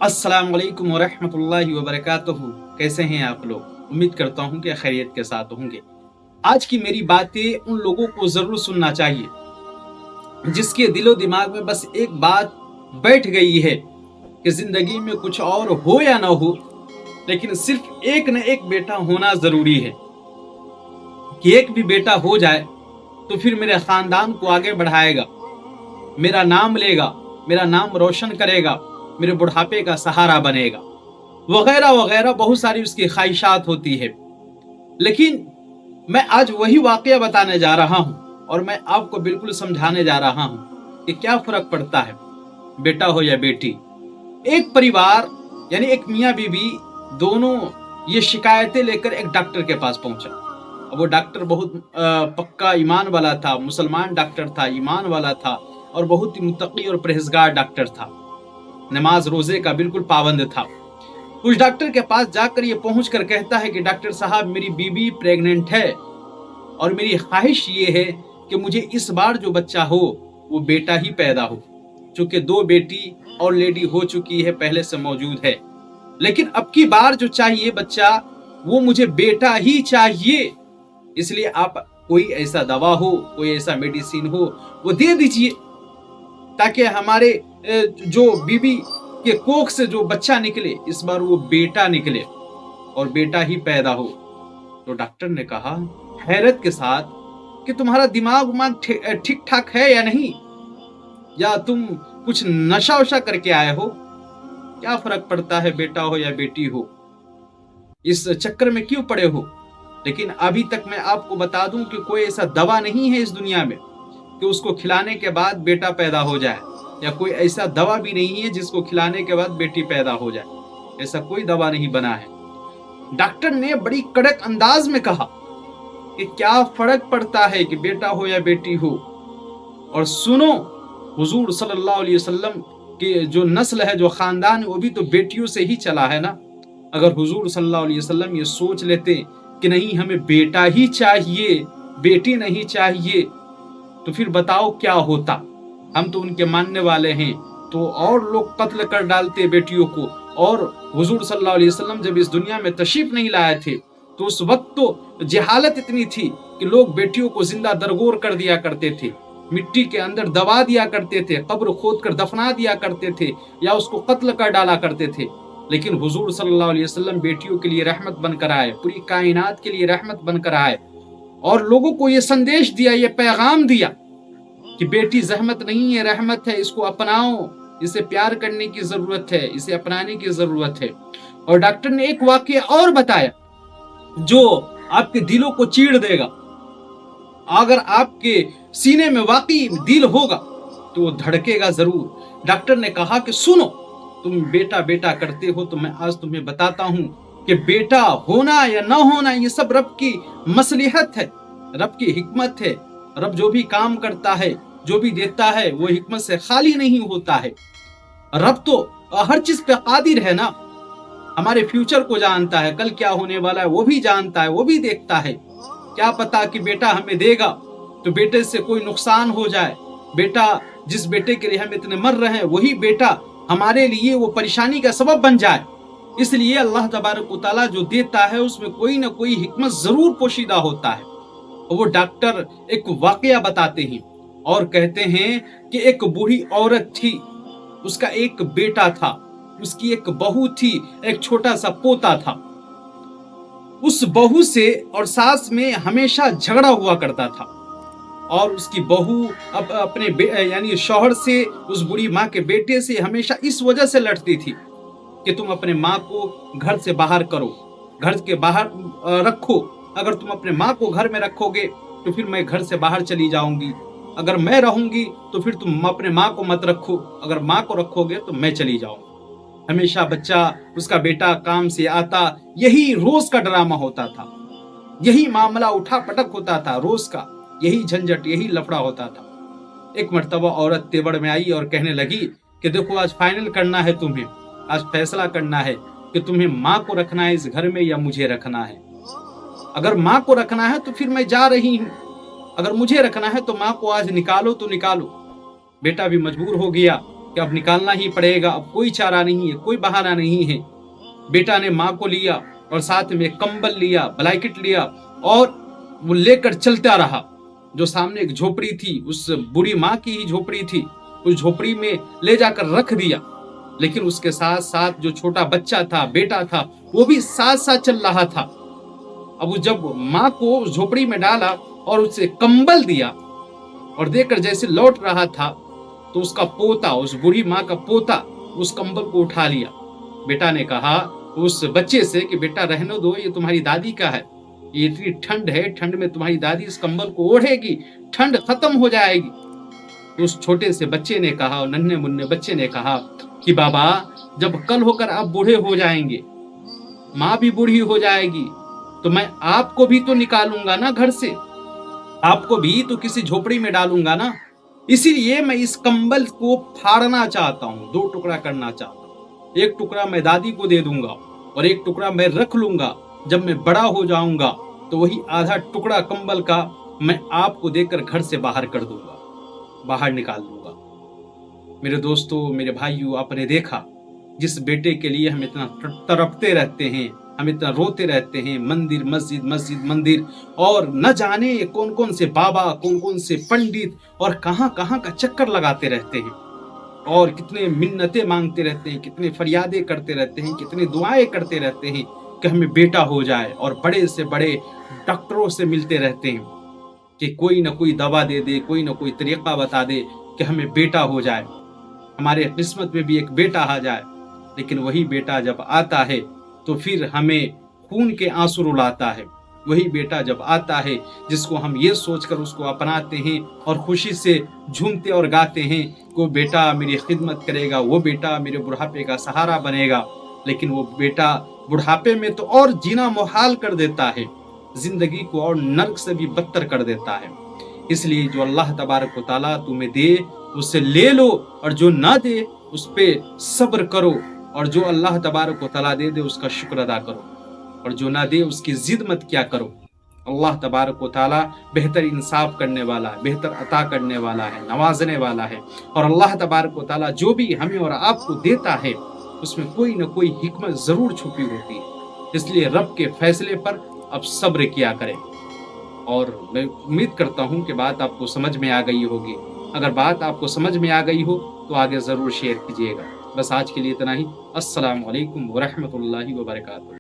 अस्सलाम वालेकुम वरहमतुल्लाहि वबरकातुहू। कैसे हैं आप लोग? उम्मीद करता हूं कि खैरियत के साथ होंगे। आज की मेरी बातें उन लोगों को जरूर सुनना चाहिए जिसके दिलो दिमाग में बस एक बात बैठ गई है कि जिंदगी में कुछ और हो या ना हो, लेकिन सिर्फ एक न एक बेटा होना जरूरी है। कि एक भी बेटा हो जाए तो फिर मेरे खानदान को आगे बढ़ाएगा, मेरा नाम लेगा, मेरा नाम रोशन करेगा, मेरे बुढ़ापे का सहारा बनेगा, वगैरह वगैरह बहुत सारी उसकी ख्वाहिशात होती है। लेकिन मैं आज वही वाकया बताने जा रहा हूं और मैं आपको बिल्कुल समझाने जा रहा हूं कि क्या फर्क पड़ता है बेटा हो या बेटी। एक परिवार यानी एक मियाँ बीवी दोनों ये शिकायतें लेकर एक डॉक्टर के पास पहुंचा। अब वो डॉक्टर बहुत पक्का ईमान वाला था, मुसलमान डॉक्टर था, ईमान वाला था और बहुत ही मुत्तकी और परहेजगार डॉक्टर था, नमाज रोजे का बिल्कुल पाबंद था। उस डॉक्टर के पास जाकर ये पहुंच कर कहता है कि डॉक्टर साहब, मेरी बीवी प्रेग्नेंट है और मेरी ख्वाहिश ये है कि मुझे इस बार जो बच्चा हो वो बेटा ही पैदा हो, चूंकि 2 बेटी ऑलरेडी हो चुकी है, पहले से मौजूद है, लेकिन अब की बार जो चाहिए बच्चा वो मुझे बेटा ही चाहिए। इसलिए आप कोई ऐसा दवा हो, कोई ऐसा मेडिसिन हो वो दे दीजिए ताकि हमारे जो बीबी के कोख से जो बच्चा निकले इस बार वो बेटा निकले और बेटा ही पैदा हो। तो डॉक्टर ने कहा हैरत के साथ कि तुम्हारा दिमाग उमाग ठीक ठाक है या नहीं, या तुम कुछ नशा वशा करके आए हो? क्या फर्क पड़ता है बेटा हो या बेटी हो, इस चक्कर में क्यों पड़े हो? लेकिन अभी तक मैं आपको बता दूं कि कोई ऐसा दवा नहीं है इस दुनिया में कि उसको खिलाने के बाद बेटा पैदा हो जाए, या कोई ऐसा दवा भी नहीं है जिसको खिलाने के बाद बेटी पैदा हो जाए। ऐसा कोई दवा नहीं बना है। डॉक्टर ने बड़ी कड़क अंदाज में कहा कि क्या फर्क पड़ता है कि बेटा हो या बेटी हो। और सुनो, हुजूर सल्लल्लाहु अलैहि वसल्लम की जो नस्ल है, जो खानदान है, वो भी तो बेटियों से ही चला है ना। अगर हुजूर सल्लल्लाहु अलैहि वसल्लम ये सोच लेते कि नहीं हमें बेटा ही चाहिए, बेटी नहीं चाहिए, तो फिर बताओ क्या होता। हम तो उनके मानने वाले हैं, तो और लोग कत्ल कर डालते बेटियों को। और हुजूर सल्लल्लाहु अलैहि वसल्लम जब इस दुनिया में तशरीफ नहीं लाए थे तो उस वक्त तो जहालत इतनी थी कि लोग बेटियों को जिंदा दरगोर कर दिया करते थे, मिट्टी के अंदर दबा दिया करते थे, कब्र खोद कर दफना दिया करते थे, या उसको कत्ल कर डाला करते थे। लेकिन हुजूर सल्लल्लाहु अलैहि वसल्लम बेटियों के लिए रहमत बनकर आए, पूरी कायनात के लिए रहमत बनकर आए और लोगों को ये संदेश दिया, ये पैगाम दिया कि बेटी जहमत नहीं है, रहमत है, इसको अपनाओ, इसे प्यार करने की जरूरत है, इसे अपनाने की जरूरत है। और डॉक्टर ने एक वाकया और बताया जो आपके दिलों को चीड़ देगा। अगर आपके सीने में वाकई दिल होगा तो वो धड़केगा जरूर। डॉक्टर ने कहा कि सुनो, तुम बेटा बेटा करते हो, तो मैं आज तुम्हें बताता हूं कि बेटा होना या ना होना ये सब रब की मसलिहत है, रब की हिकमत है। रब जो भी काम करता है, जो भी देता है, वो हिकमत से खाली नहीं होता है। रब तो हर चीज पे कादिर है ना, हमारे फ्यूचर को जानता है, कल क्या होने वाला है वो भी जानता है, वो भी देखता है। क्या पता कि बेटा हमें देगा तो बेटे से कोई नुकसान हो जाए, बेटा जिस बेटे के लिए हम इतने मर रहे हैं वही बेटा हमारे लिए वो परेशानी का सबब बन जाए। इसलिए अल्लाह तबारक व तआला जो देता है उसमें कोई ना कोई हिकमत जरूर पोशीदा होता है। वो डॉक्टर एक वाकया बताते हैं और कहते हैं कि एक बूढ़ी औरत थी, उसका एक बेटा था, उसकी एक बहू थी, एक छोटा सा पोता था। उस बहू से और सास में हमेशा झगड़ा हुआ करता था और उसकी बहू अपने यानी शौहर से, उस बुढ़ी माँ के बेटे से हमेशा इस वजह से लड़ती थी कि तुम अपने माँ को घर से बाहर करो, घर के बाहर रखो। अगर तुम अपने माँ को घर में रखोगे तो फिर मैं घर से बाहर चली जाऊंगी, अगर मैं रहूंगी तो फिर तुम अपने माँ को मत रखो, अगर माँ को रखोगे तो मैं चली जाऊंगी। हमेशा बच्चा, उसका बेटा काम से आता, यही रोज का ड्रामा होता था, यही मामला उठा पटक होता था, रोज का यही झंझट, यही लफड़ा होता था। एक मर्तबा औरत तेवड़ में आई और कहने लगी कि देखो आज फाइनल करना है तुम्हें, आज फैसला करना है कि तुम्हें माँ को रखना है इस घर में या मुझे रखना है। अगर माँ को रखना है तो फिर मैं जा रही हूँ, अगर मुझे रखना है तो माँ को आज निकालो तो निकालो। बेटा भी मजबूर हो गया कि अब निकालना ही पड़ेगा, अब कोई चारा नहीं है, कोई बहाना नहीं है। बेटा ने माँ को लिया और साथ में कंबल लिया, ब्लैंकेट लिया और वो लेकर चलता रहा। जो सामने एक झोपड़ी थी, उस बूढ़ी माँ की ही झोपड़ी थी, उस झोपड़ी में ले जाकर रख दिया। लेकिन उसके साथ साथ जो छोटा बच्चा था, बेटा था, वो भी साथ साथ चल रहा था। अब वो जब माँ को उस झोपड़ी में डाला और उसे कंबल दिया और देकर जैसे लौट रहा था, तो उसका पोता, उस बूढ़ी माँ का पोता, उस कंबल को उठा लिया। बेटा ने कहा उस बच्चे से कि बेटा रहने दो, ये तुम्हारी दादी का है, ये इतनी ठंड है, ठंड में तुम्हारी दादी इस कंबल को ओढ़ेगी, ठंड खत्म हो जाएगी। तो उस छोटे से बच्चे ने कहा, और नन्हे मुन्ने बच्चे ने कहा कि बाबा जब कल होकर आप बूढ़े हो जाएंगे, माँ भी बूढ़ी हो जाएगी, तो मैं आपको भी तो निकालूंगा ना घर से, आपको भी तो किसी झोपड़ी में डालूंगा ना। इसीलिए मैं इस कंबल को फाड़ना चाहता हूँ, 2 टुकड़ा करना चाहता हूँ। एक टुकड़ा मैं दादी को दे दूंगा और एक टुकड़ा मैं रख लूंगा। जब मैं बड़ा हो जाऊंगा तो वही आधा टुकड़ा कंबल का मैं आपको देकर घर से बाहर कर दूंगा, बाहर निकाल दूंगा। मेरे दोस्तों, मेरे भाइयों, आपने देखा जिस बेटे के लिए हम इतना तड़पते रहते हैं, हम इतना रोते रहते हैं, मंदिर मस्जिद, मस्जिद मंदिर, और न जाने कौन कौन से बाबा, कौन कौन से पंडित और कहां कहां का चक्कर लगाते रहते हैं, और कितने मिन्नतें मांगते रहते हैं, कितने फरियादें करते रहते हैं, कितने दुआएं करते रहते हैं कि हमें बेटा हो जाए, और बड़े से बड़े डॉक्टरों से मिलते रहते हैं कि कोई ना कोई दवा दे दे, कोई ना कोई तरीका बता दे कि हमें बेटा हो जाए, हमारे किस्मत में भी एक बेटा आ जाए। लेकिन वही बेटा जब आता है तो फिर हमें खून के आंसू रुलाता है। वही बेटा जब आता है जिसको हम ये सोचकर उसको अपनाते हैं और खुशी से झूमते और गाते हैं कि वो बेटा मेरी खिदमत करेगा, वो बेटा मेरे बुढ़ापे का सहारा बनेगा, लेकिन वो बेटा बुढ़ापे में तो और जीना मुहाल कर देता है, जिंदगी को और नर्क से भी बदतर कर देता है। इसलिए जो अल्लाह तबारक व तआला तुम्हें दे उससे ले लो, और जो ना दे उस पे सब्र करो, और जो अल्लाह तबारक व तआला दे उसका शुक्र अदा करो, और जो ना दे उसकी जिद मत क्या करो। अल्लाह तबारक व तआला बेहतर इंसाफ करने वाला है, बेहतर अता करने वाला है, नवाजने वाला है। और अल्लाह तबारक व तआला जो भी हमें और आपको देता है उसमें कोई ना कोई हिकमत जरूर छुपी होती है। इसलिए रब के फैसले पर अब सब्र किया करें। और मैं उम्मीद करता हूं कि बात आपको समझ में आ गई होगी। अगर बात आपको समझ में आ गई हो तो आगे ज़रूर शेयर कीजिएगा। बस आज के लिए इतना ही। अस्सलामु अलैकुम व रहमतुल्लाहि व बरकातुहू।